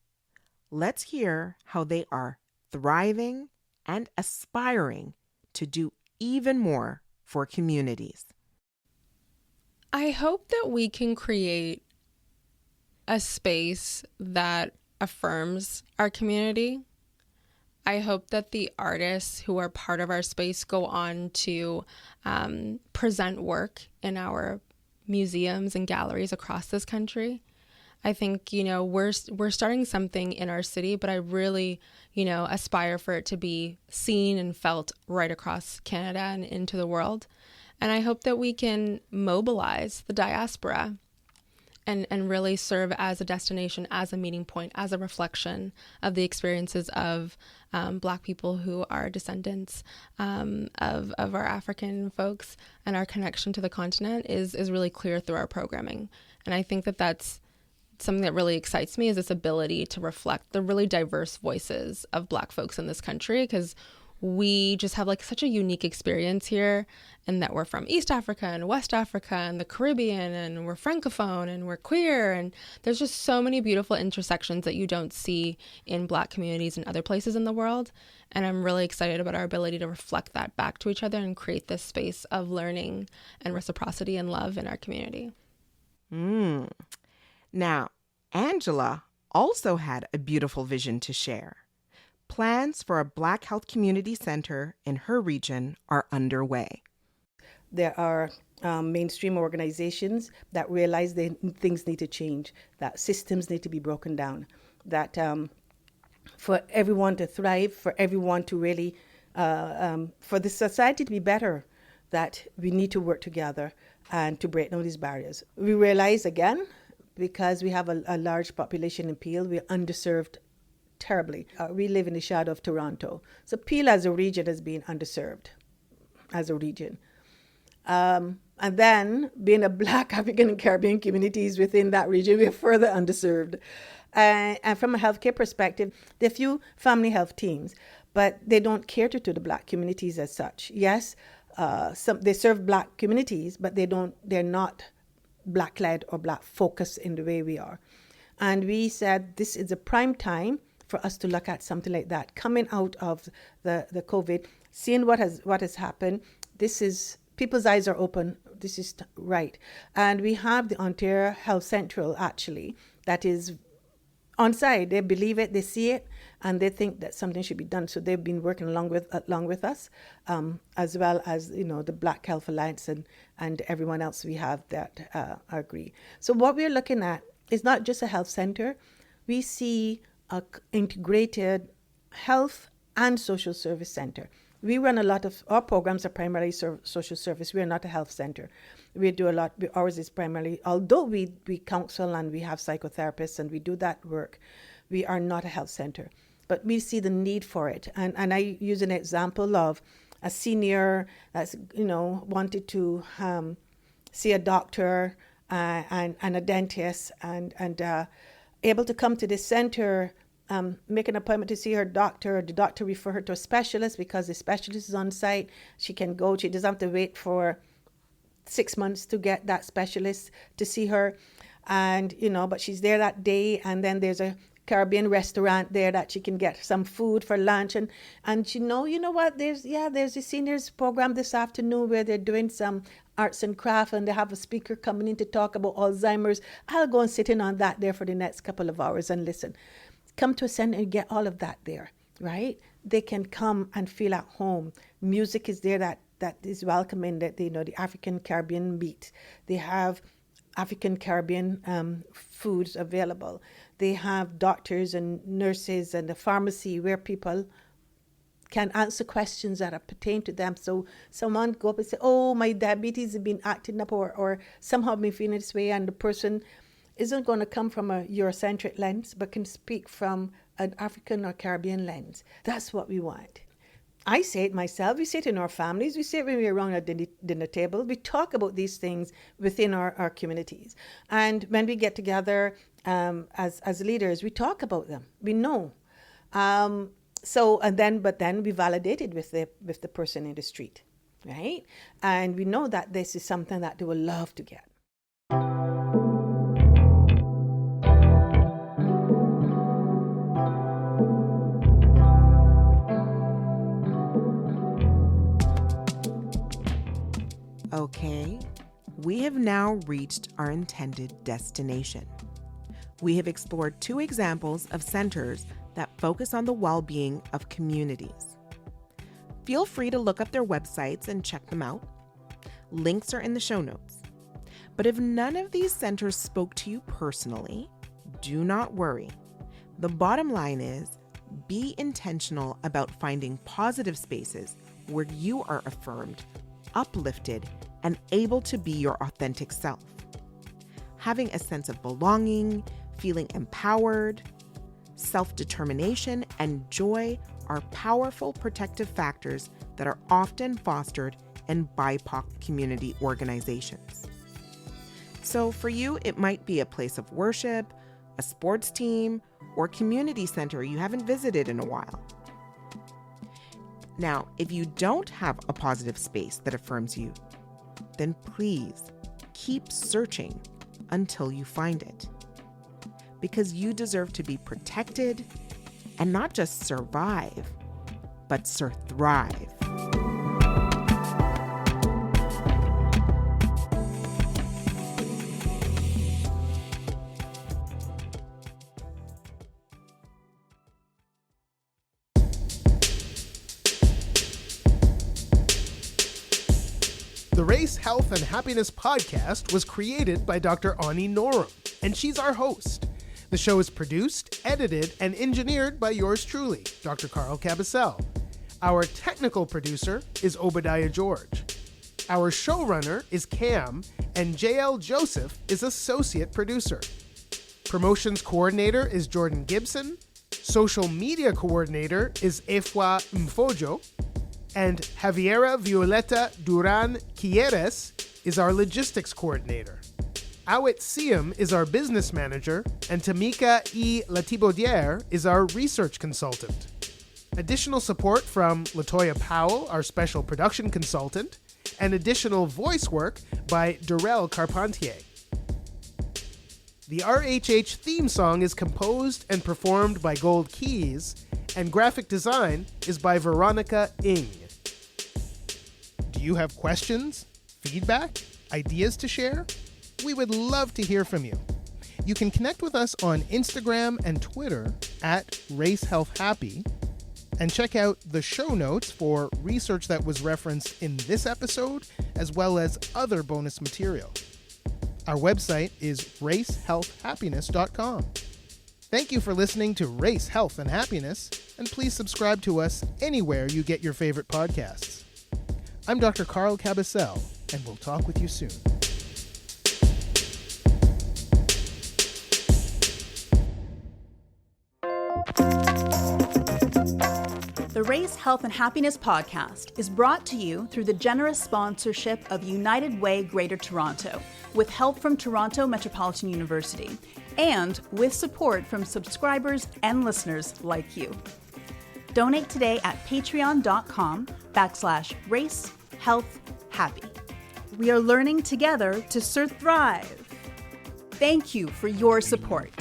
Let's hear how they are thriving and aspiring to do even more for communities. I hope that we can create a space that affirms our community. I hope that the artists who are part of our space go on to present work in our museums and galleries across this country. I think, we're starting something in our city, but I really, aspire for it to be seen and felt right across Canada and into the world. And I hope that we can mobilize the diaspora and really serve as a destination, as a meeting point, as a reflection of the experiences of Black people who are descendants of our African folks, and our connection to the continent is really clear through our programming. And I think that that's something that really excites me, is this ability to reflect the really diverse voices of Black folks in this country, because we just have like such a unique experience here, and that we're from East Africa and West Africa and the Caribbean, and we're Francophone and we're queer, and there's just so many beautiful intersections that you don't see in Black communities and other places in the world. And I'm really excited about our ability to reflect that back to each other and create this space of learning and reciprocity and love in our community. Now, Angela also had a beautiful vision to share. Plans for a Black Health Community Center in her region are underway. There are mainstream organizations that realize that things need to change, that systems need to be broken down, that for everyone to thrive, for everyone to really, for the society to be better, that we need to work together and to break down these barriers. We realize again, because we have a large population in Peel, we're underserved terribly. We live in the shadow of Toronto. So Peel as a region has been underserved as a region. And then being a Black African and Caribbean communities within that region, we're further underserved. And from a healthcare perspective, there are few family health teams, but they don't cater to the Black communities as such. Yes, they serve Black communities, but they're not Black-led or Black-focused in the way we are. And we said this is a prime time for us to look at something like that. Coming out of the COVID, seeing what has happened, this is, people's eyes are open, this is right. And we have the Ontario Health Central, actually, that is on side. They believe it, they see it, and they think that something should be done. So they've been working along with us, as well as the Black Health Alliance and everyone else we have that agree. So what we're looking at is not just a health center. We see a integrated health and social service center. We run a lot of, our programs are primarily social service. We are not a health center. We do a lot, ours is primarily, although we counsel and we have psychotherapists and we do that work, we are not a health center. But we see the need for it. And I use an example of a senior that's, wanted to see a doctor and a dentist and able to come to this center, make an appointment to see her doctor. The doctor refer her to a specialist because the specialist is on site. She can go. She doesn't have to wait for 6 months to get that specialist to see her. And, but she's there that day. And then there's a Caribbean restaurant there that she can get some food for lunch. And you know what? There's a seniors program this afternoon where they're doing some arts and craft, and they have a speaker coming in to talk about Alzheimer's. I'll go and sit in on that there for the next couple of hours and listen. Come to a center and get all of that there, right? They can come and feel at home. Music is there that is welcoming, that the African Caribbean beat. They have African Caribbean foods available. They have doctors and nurses and the pharmacy where people can answer questions that are pertain to them. So someone go up and say, oh, my diabetes has been acting up or somehow I've been feeling this way, and the person isn't going to come from a Eurocentric lens, but can speak from an African or Caribbean lens. That's what we want. I say it myself. We say it in our families. We say it when we're around our dinner table. We talk about these things within our communities. And when we get together as leaders, we talk about them. We know. But then we validate it with the person in the street, right? And we know that this is something that they will love to get. Okay, we have now reached our intended destination. We have explored 2 examples of centers that focus on the well-being of communities. Feel free to look up their websites and check them out. Links are in the show notes. But if none of these centers spoke to you personally, do not worry. The bottom line is, be intentional about finding positive spaces where you are affirmed, uplifted, and able to be your authentic self. Having a sense of belonging, feeling empowered, self-determination, and joy are powerful protective factors that are often fostered in BIPOC community organizations. So for you, it might be a place of worship, a sports team, or community center you haven't visited in a while. Now, if you don't have a positive space that affirms you, then please keep searching until you find it. Because you deserve to be protected and not just survive, but thrive. The Race, Health, and Happiness podcast was created by Dr. Onye, and she's our host. The show is produced, edited, and engineered by yours truly, Dr. Carl Cabasel. Our technical producer is Obadiah George. Our showrunner is Cam, and JL Joseph is associate producer. Promotions coordinator is Jordan Gibson. Social media coordinator is Efwa Mfojo. And Javiera Violeta Duran Quieres is our logistics coordinator. Awit Siem is our business manager, and Tamika E. Latibaudiere is our research consultant. Additional support from Latoya Powell, our special production consultant, and additional voice work by Darrell Carpentier. The RHH theme song is composed and performed by Gold Keys, and graphic design is by Veronica Ng. Do you have questions, feedback, ideas to share? We would love to hear from you. You can connect with us on Instagram and Twitter at RaceHealth&Happy, and check out the show notes for research that was referenced in this episode, as well as other bonus material. Our website is RaceHealth&Happiness.com. Thank you for listening to Race, Health, and Happiness, and please subscribe to us anywhere you get your favorite podcasts. I'm Dr. Carl Cabasel, and we'll talk with you soon. The Race, Health, and Happiness podcast is brought to you through the generous sponsorship of United Way Greater Toronto, with help from Toronto Metropolitan University, and with support from subscribers and listeners like you. Donate today at patreon.com/racehealthhappy. We are learning together to thrive. Thank you for your support.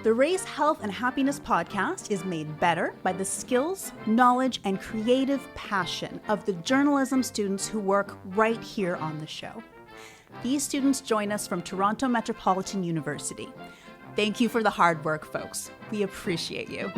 The Race, Health, and Happiness podcast is made better by the skills, knowledge, and creative passion of the journalism students who work right here on the show. These students join us from Toronto Metropolitan University. Thank you for the hard work, folks. We appreciate you.